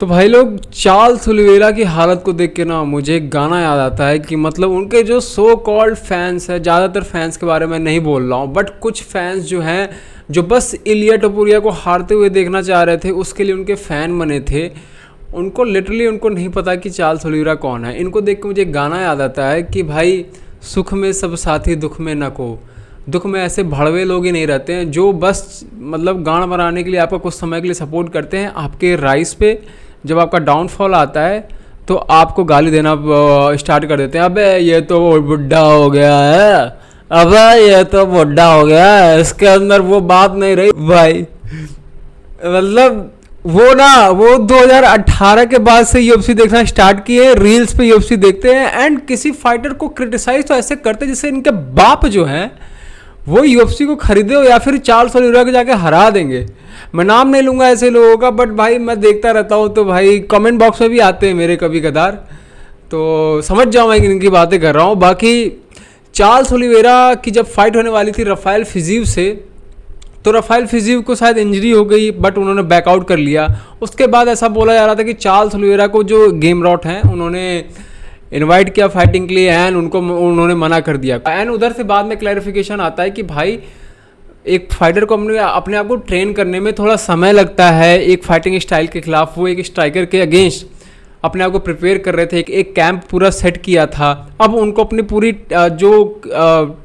तो भाई लोग, चार्ल्स ओलिवेरा की हालत को देख के ना मुझे एक गाना याद आता है कि मतलब उनके जो सो कॉल्ड फैंस है, ज़्यादातर फैंस के बारे में नहीं बोल रहा हूँ, बट कुछ फैंस जो हैं जो बस इलिया टोपुरिया को हारते हुए देखना चाह रहे थे, उसके लिए उनके फ़ैन बने थे। उनको लिटरली उनको नहीं पता कि चार्ल्स ओलिवेरा कौन है। इनको देख के मुझे एक गाना याद आता है कि भाई सुख में सब साथी दुख में न को। दुख में ऐसे भड़वे लोग ही नहीं रहते हैं जो बस मतलब गाना बनाने के लिए आपका कुछ समय के लिए सपोर्ट करते हैं, आपके राइस पे जब आपका डाउनफॉल आता है तो आपको गाली देना स्टार्ट कर देते हैं। अबे ये तो बुढ़ा हो गया है, अबे ये तो बुढ़ा हो गया है, इसके अंदर वो बात नहीं रही भाई। मतलब वो 2018 के बाद से यूएफसी देखना स्टार्ट किए, रील्स पे यूएफसी देखते हैं एंड किसी फाइटर को क्रिटिसाइज तो ऐसे करते हैं जैसे इनके बाप जो हैं वो यूएफसी को खरीदे हो या फिर चार्ल्स ओलिवेरा को जाके हरा देंगे। मैं नाम नहीं लूँगा ऐसे लोगों का, बट भाई मैं देखता रहता हूँ तो भाई कमेंट बॉक्स में भी आते हैं मेरे कभी कदार, तो समझ जाओ मैं इनकी बातें कर रहा हूँ। बाकी चार्ल्स ओलिवेरा की जब फाइट होने वाली थी रफाएल फिजीव से, तो रफाएल फिजीव को शायद इंजरी हो गई बट उन्होंने बैकआउट कर लिया। उसके बाद ऐसा बोला जा रहा था कि चार्ल्स ओलिवेरा को जो गेमरॉट हैं उन्होंने इनवाइट किया फाइटिंग के लिए एंड उन्होंने मना कर दिया। एंड उधर से बाद में क्लैरिफिकेशन आता है कि भाई एक फाइटर को अपने आप को ट्रेन करने में थोड़ा समय लगता है। एक फाइटिंग स्टाइल के खिलाफ वो एक स्ट्राइकर के अगेंस्ट अपने आप को प्रिपेयर कर रहे थे, एक कैंप पूरा सेट किया था। अब उनको अपनी पूरी जो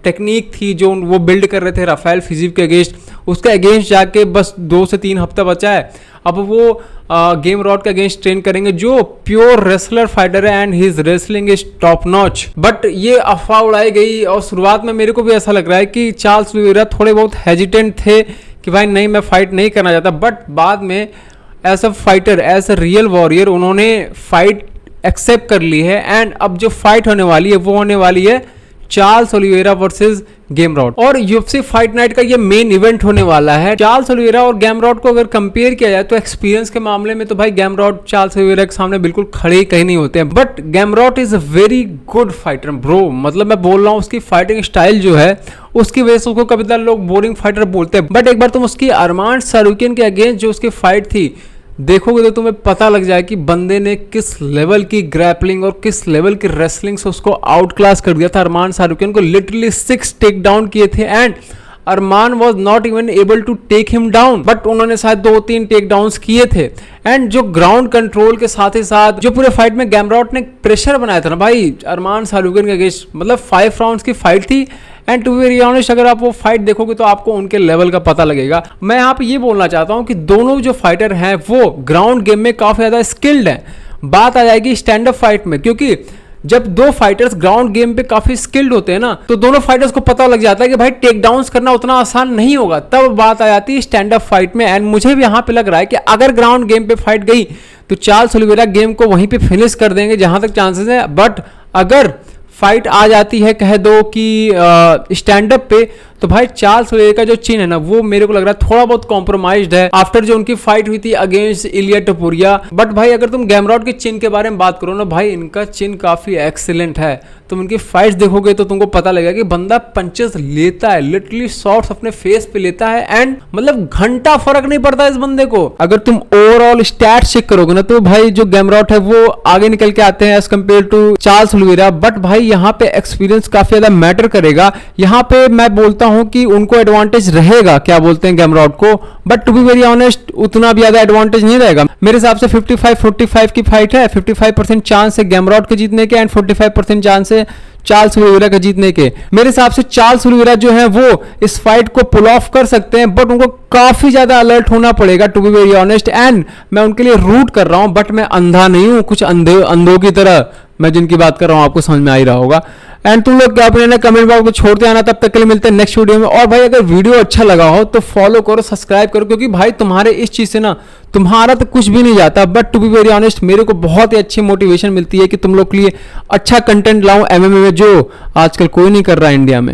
टेक्निक थी जो वो बिल्ड कर रहे थे रफाएल फिजीव के अगेंस्ट, उसके अगेंस्ट जाके बस 2 से 3 हफ्ता बचा है। अब वो गेमरॉट के अगेंस्ट ट्रेन करेंगे जो प्योर रेसलर फाइटर है and his wrestling is top notch. But ये अफवाह उड़ाई गई और शुरुआत में मेरे को भी ऐसा लग रहा है कि चार्ल्स ओलिवेरा थोड़े बहुत हेजिटेंट थे कि भाई नहीं मैं फाइट नहीं करना चाहता, बट बाद में as a fighter, as a real warrior उन्होंने फाइट एक्सेप्ट कर ली है। एंड अब जो फाइट होने वाली है वो होने वाली है चार्ल्स ओलिवेरा वर्सेस गेमरॉट, और यूएफसी फाइट नाइट का ये मेन इवेंट होने वाला है। चार्ल्स ओलिवेरा और गेमरॉट को अगर कंपेयर किया जाए तो एक्सपीरियंस के मामले में तो भाई गेमरॉट चार्ल्स ओलिवेरा के सामने बिल्कुल खड़े ही कहीं नहीं होते हैं, but Gamerot is a very good fighter bro. मतलब मैं बोल रहा हूँ उसकी फाइटिंग स्टाइल जो है उसकी वजह से उसको कभी लोग बोरिंग फाइटर बोलते हैं, बट एक बार तुम उसकी अरमान सारूकियन के अगेंस्ट जो उसकी फाइट थी देखोगे तो तुम्हें पता लग जाए कि बंदे ने किस लेवल की ग्रैपलिंग और किस लेवल की रेसलिंग से उसको आउट क्लास कर दिया था। अरमान सारूकियन को लिटरली 6 टेक डाउन किए थे and Arman was not even able to take him down, but उन्होंने शायद 2-3 टेक डाउन्स किए थे। एंड जो ग्राउंड कंट्रोल के साथ ही साथ जो पूरे फाइट में गेमरॉट ने प्रेशर बनाया था ना भाई अरमान सारूकियन के अगेंस्ट, मतलब 5 राउंड्स की फाइट थी। And to be very honest अगर आप वो फाइट देखोगे तो आपको उनके लेवल का पता लगेगा। मैं यहाँ पे ये बोलना चाहता हूँ कि दोनों जो फाइटर हैं वो ग्राउंड गेम में काफ़ी ज़्यादा स्किल्ड हैं। बात आ जाएगी स्टैंड अप फाइट में, क्योंकि जब 2 फाइटर्स ग्राउंड गेम पे काफ़ी स्किल्ड होते हैं ना तो दोनों फाइटर्स को पता लग जाता है कि भाई टेक डाउन्स करना उतना आसान नहीं होगा। तब बात आ जाती है स्टैंड अप फाइट में। एंड मुझे भी यहाँ पे लग रहा है कि अगर ग्राउंड गेम पे फाइट गई तो चार्ल्स ओलिवेरा गेम को वहीं पे फिनिश कर देंगे जहाँ तक चांसेस है, बट अगर फाइट आ जाती है कह दो कि स्टैंड अप पे तो भाई चार्ल्स ओलिवेरा का जो चिन है ना वो मेरे को लग रहा है थोड़ा बहुत कॉम्प्रोमाइज्ड है आफ्टर जो उनकी फाइट हुई थी अगेंस्ट इलिया टोपुरिया। बट भाई अगर तुम गेमरॉट के चिन के बारे में बात करो ना भाई इनका चिन काफ़ी एक्सीलेंट है। तुम इनकी फाइट्स देखोगे तो तुमको पता लगेगा कि बंदा पंचेस लेता है, लिटरली शॉट्स अपने फेस पे लेता है एंड मतलब घंटा फर्क नहीं पड़ता इस बंदे को। अगर तुम ओवरऑल स्टैट्स चेक करोगे ना तो भाई जो गेमरॉट है वो आगे निकल के आते हैं as compare to Charles Oliveira, but भाई यहाँ पे एक्सपीरियंस काफी ज्यादा मैटर करेगा। यहाँ पे मैं बोलता हूँ कि उनको एडवांटेज रहेगा क्या बोलते हैं गेमरॉट को, but to be very honest उतना भी ज्यादा एडवांटेज नहीं रहेगा। मेरे हिसाब से 55-45 की फाइट है। 55% चांस है गेमरॉट के जीतने के एंड 45% चांस है चार्ल्स ओलिवेरा के जीतने के। मेरे हिसाब से चार्ल्स ओलिवेरा जो है वो इस फाइट को पुल ऑफ कर सकते हैं, बट उनको काफी ज्यादा अलर्ट होना पड़ेगा to be very honest. And मैं उनके लिए रूट कर रहा हूं, बट मैं अंधा नहीं हूं, कुछ अंधों की तरह मैं जिनकी बात कर रहा हूं आपको समझ में आ ही रहा होगा। एंड तुम लोग क्या अपने कमेंट बॉक्स को छोड़ते आना। तब तक के लिए मिलते हैं नेक्स्ट वीडियो में। और भाई अगर वीडियो अच्छा लगा हो तो फॉलो करो, सब्सक्राइब करो, क्योंकि भाई तुम्हारे इस चीज से ना तुम्हारा तो कुछ भी नहीं जाता, but to be very honest मेरे को बहुत ही अच्छी मोटिवेशन मिलती है कि तुम लोग के लिए अच्छा कंटेंट लाऊं एमएमए में जो आजकल कोई नहीं कर रहा है इंडिया में।